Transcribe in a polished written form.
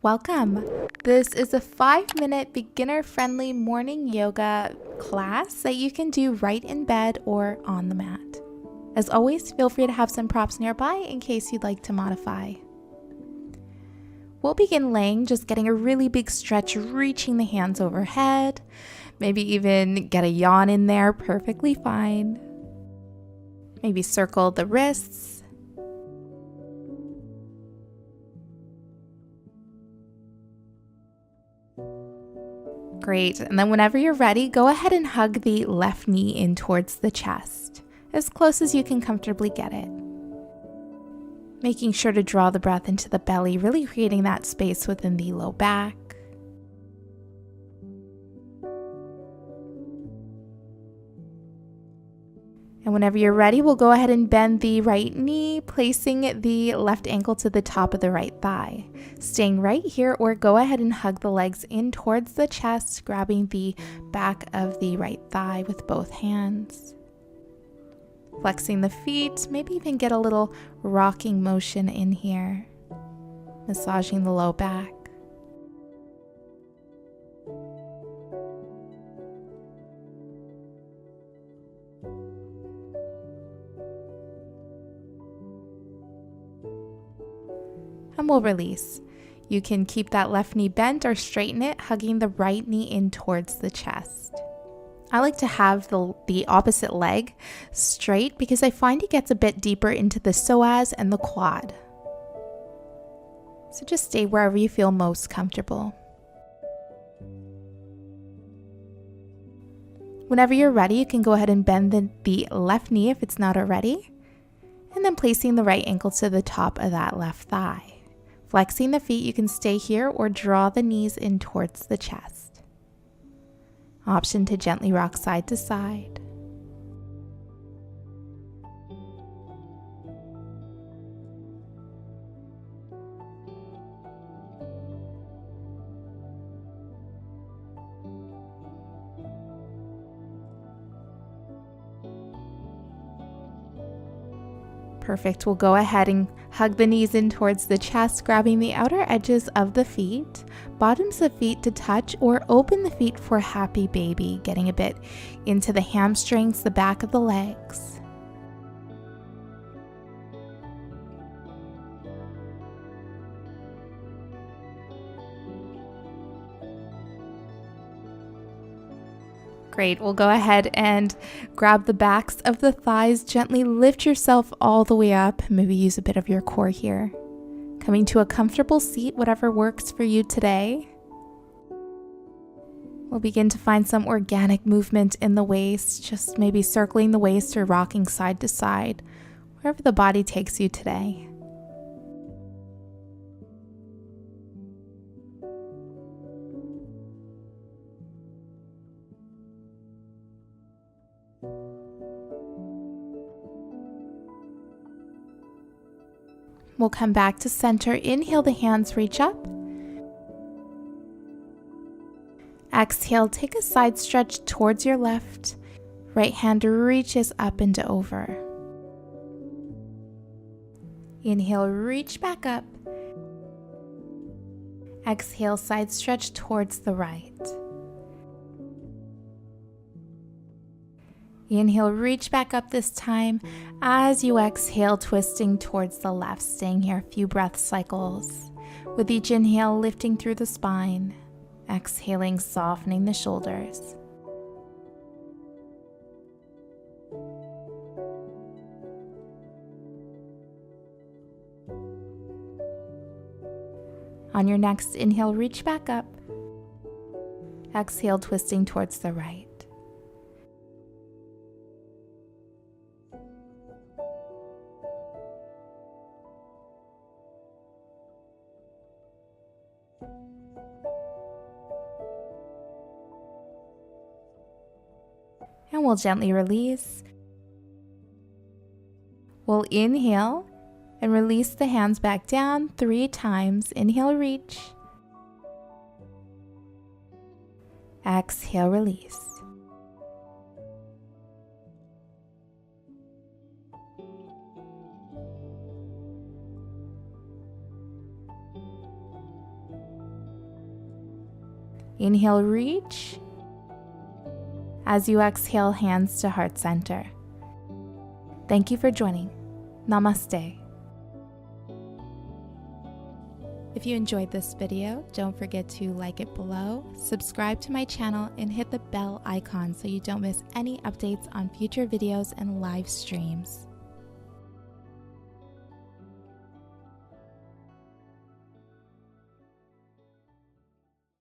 Welcome. This is a 5-minute beginner-friendly morning yoga class that you can do right in bed or on the mat. As always, feel free to have some props nearby in case you'd like to modify. We'll begin laying, just getting a really big stretch, reaching the hands overhead. Maybe even get a yawn in there, perfectly fine. Maybe circle the wrists. Great, and then whenever you're ready, go ahead and hug the left knee in towards the chest, as close as you can comfortably get it. Making sure to draw the breath into the belly, really creating that space within the low back. And whenever you're ready, we'll go ahead and bend the right knee, placing the left ankle to the top of the right thigh. Staying right here, or go ahead and hug the legs in towards the chest, grabbing the back of the right thigh with both hands. Flexing the feet, maybe even get a little rocking motion in here. Massaging the low back. And we'll release. You can keep that left knee bent or straighten it, hugging the right knee in towards the chest. I like to have the opposite leg straight because I find it gets a bit deeper into the psoas and the quad. So just stay wherever you feel most comfortable. Whenever you're ready, you can go ahead and bend the left knee if it's not already, and then placing the right ankle to the top of that left thigh. Flexing the feet, you can stay here or draw the knees in towards the chest. Option to gently rock side to side. Perfect. We'll go ahead and hug the knees in towards the chest, grabbing the outer edges of the feet, bottoms of feet to touch, or open the feet for happy baby, getting a bit into the hamstrings, the back of the legs. Great, we'll go ahead and grab the backs of the thighs, gently lift yourself all the way up, maybe use a bit of your core here. Coming to a comfortable seat, whatever works for you today. We'll begin to find some organic movement in the waist, just maybe circling the waist or rocking side to side, wherever the body takes you today. We'll come back to center. Inhale, the hands reach up. Exhale, take a side stretch towards your left. Right hand reaches up and over. Inhale, reach back up. Exhale, side stretch towards the right. Inhale, reach back up this time. As you exhale, twisting towards the left, staying here a few breath cycles. With each inhale, lifting through the spine. Exhaling, softening the shoulders. On your next inhale, reach back up. Exhale, twisting towards the right. And we'll gently release. We'll inhale and release the hands back down 3 times. Inhale, reach. Exhale, release. Inhale, reach. As you exhale, hands to heart center. Thank you for joining. Namaste. If you enjoyed this video, don't forget to like it below, subscribe to my channel, and hit the bell icon so you don't miss any updates on future videos and live streams.